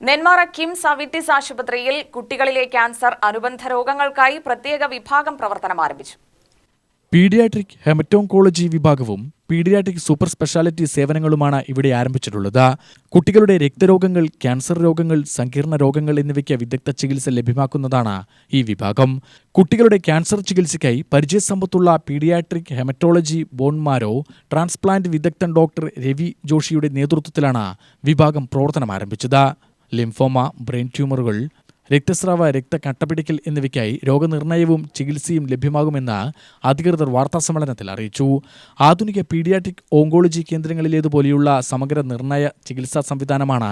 നെന്മാറ കിംസ് അവിറ്റിസ് ആശുപത്രിയിൽ കുട്ടികളിലെ ക്യാൻസർ അനുബന്ധ രോഗങ്ങൾക്കായി പ്രത്യേക വിഭാഗം പ്രവർത്തനം ആരംഭിച്ചു. പീഡിയാട്രിക് ഹെമറ്റോങ്കോളജി വിഭാഗവും പീഡിയാട്രിക് സൂപ്പർ സ്പെഷ്യാലിറ്റി സേവനങ്ങളുമാണ് ഇവിടെ ആരംഭിച്ചിട്ടുള്ളത്. കുട്ടികളുടെ രക്തരോഗങ്ങൾ, ക്യാൻസർ രോഗങ്ങൾ, സങ്കീർണ രോഗങ്ങൾ എന്നിവയ്ക്ക് വിദഗ്ധ ചികിത്സ ലഭ്യമാക്കുന്നതാണ് ഈ വിഭാഗം. കുട്ടികളുടെ ക്യാൻസർ ചികിത്സയ്ക്കായി പരിചയസമ്പത്തുള്ള പീഡിയാട്രിക് ഹെമറ്റോളജി ബോൺമാരോ ട്രാൻസ്പ്ലാന്റ് വിദഗ്ധൻ ഡോക്ടർ രവി ജോഷിയുടെ നേതൃത്വത്തിലാണ് വിഭാഗം പ്രവർത്തനം ആരംഭിച്ചത്. ലിംഫോമ, ബ്രെയിൻ ട്യൂമറുകൾ, രക്തസ്രാവ, രക്തക്കട്ടപിടിക്കൽ എന്നിവയ്ക്കായി രോഗനിർണയവും ചികിത്സയും ലഭ്യമാകുമെന്ന് അധികൃതർ വാർത്താസമ്മേളനത്തിൽ അറിയിച്ചു. ആധുനിക പീഡിയാട്രിക് ഓങ്കോളജി കേന്ദ്രങ്ങളിലേതുപോലെയുള്ള സമഗ്ര നിർണയ ചികിത്സാ സംവിധാനമാണ്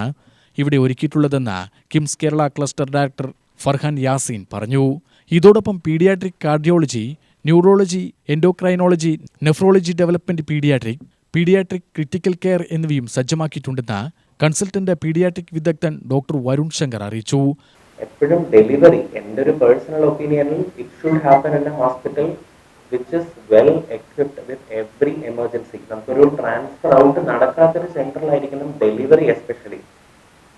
ഇവിടെ ഒരുക്കിയിട്ടുള്ളതെന്ന് കിംസ് കേരള ക്ലസ്റ്റർ ഡയറക്ടർ ഫർഹാൻ യാസീൻ പറഞ്ഞു. ഇതോടൊപ്പം paediatric cardiology, neurology, endocrinology, nephrology development paediatric critical care എന്നിവയും സജ്ജമാക്കിയിട്ടുണ്ടെന്ന് കൺസൾട്ടന്റ് പീഡിയാട്രിക് വിദഗ്ധൻ ഡോക്ടർ വരുൺ ശങ്കർ അറിയിച്ചു. എപ്പോഴും ഡെലിവറി എൻ്റെ ഒരു പേഴ്സണൽ ഒപ്പീനിയനിൽ it should happen in a hospital which is well equipped with every emergency. നമുക്കൊരു ട്രാൻസ്ഫർ ഔട്ട് നടക്കാത്തൊരു സെന്ററിലായിരിക്കണം ഡെലിവറി. എസ്പെഷ്യലി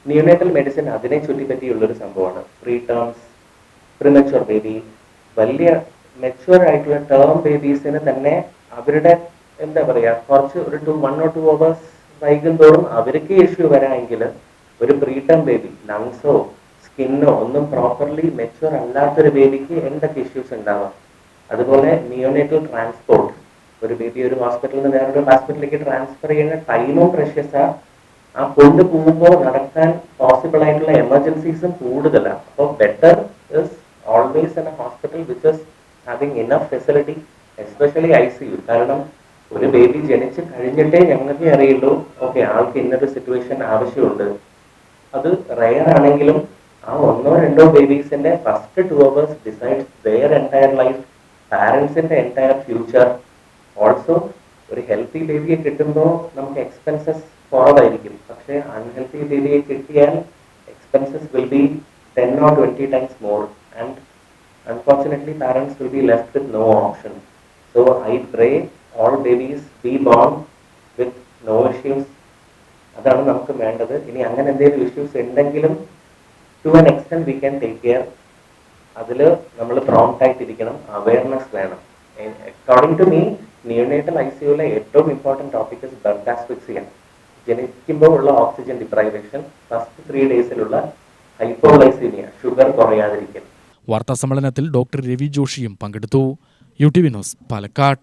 നിയോനേറ്റൽ മെഡിസിൻ അതിനെ ചുറ്റിപ്പറ്റിയുള്ളൊരു സംഭവമാണ്. പ്രീ ടേംസ്, പ്രിമച്വർ ബേബി, വലിയ മെച്യൂർ ആയിട്ടുള്ള ടേം ബേബീസിന് തന്നെ അവരുടെ എന്താ പറയുക, കുറച്ച് ഒരു 1 or 2 hours വൈകും തോറും അവർക്ക് ഇഷ്യൂ വരാമെങ്കിൽ ഒരു പ്രീ ടേം ബേബി ലങ്സോ സ്കിന്നോ ഒന്നും പ്രോപ്പർലി മെച്യൂർ അല്ലാത്തൊരു ബേബിക്ക് എന്തൊക്കെ ഇഷ്യൂസ് ഉണ്ടാവാം. അതുപോലെ നിയോനേറ്റൽ ട്രാൻസ്പോർട്ട്, ഒരു ബേബി ഒരു ഹോസ്പിറ്റലിൽ നിന്ന് വേറൊരു ഹോസ്പിറ്റലിലേക്ക് ട്രാൻസ്ഫർ ചെയ്യുന്ന ടൈമും പ്രഷ്യസാ. ആ കൊണ്ടുപോകുമ്പോൾ നടക്കാൻ പോസിബിൾ ആയിട്ടുള്ള എമർജൻസീസും കൂടുതലാണ്. അപ്പോൾ better is always in a hospital which is having enough facility, especially ICU. കാരണം ഒരു ബേബി ജനിച്ച് കഴിഞ്ഞിട്ടേ ഞങ്ങൾക്ക് അറിയുള്ളൂ ഓക്കെ ആൾക്ക് ഇന്നൊരു സിറ്റുവേഷൻ ആവശ്യമുണ്ട്. അത് റെയർ ആണെങ്കിലും ആ 1 or 2 ബേബീസിന്റെ first 2 hours decides their entire life, പാരൻസിന്റെ എൻറ്റയർ ഫ്യൂച്ചർ. ഓൾസോ ഒരു ഹെൽത്തി ബേബിയെ കിട്ടുമ്പോൾ നമുക്ക് എക്സ്പെൻസസ് കുറവായിരിക്കും. പക്ഷേ അൺഹെൽത്തി ബേബിയെ കിട്ടിയാൽ expenses will be 10 or 20 times more and unfortunately parents will be left with no option. So I pray all babies be born with no issues. അതാണ് നമുക്ക് വേണ്ടത്. ഇനി അങ്ങനെ എന്തെങ്കിലും ഇഷ്യൂസ് ഉണ്ടെങ്കിലും to an extent we can take care. അതിൽ നമ്മൾ prompt ആയിട്ടിരിക്കണം, അവയർനെസ് വേണം. അക്കോർഡിംഗ് ടു മീ നിയോനേറ്റൽ ICUലെ ഏറ്റവും important topic is blood asphyxia. ജനിക്കുമ്പോൾ ഉള്ള ഓക്സിജൻ ഡിപ്രൈവേഷൻ, ഫസ്റ്റ് 3 daysലുള്ള ഹൈപ്പോഗ്ലൈസീമിയ, ഷുഗർ കുറയാതിരിക്കൽ. വാർത്താസമ്മേളനത്തിൽ ഡോക്ടർ രവി ജോഷിയും പങ്കെടുത്തു. UTV news, Palakkad.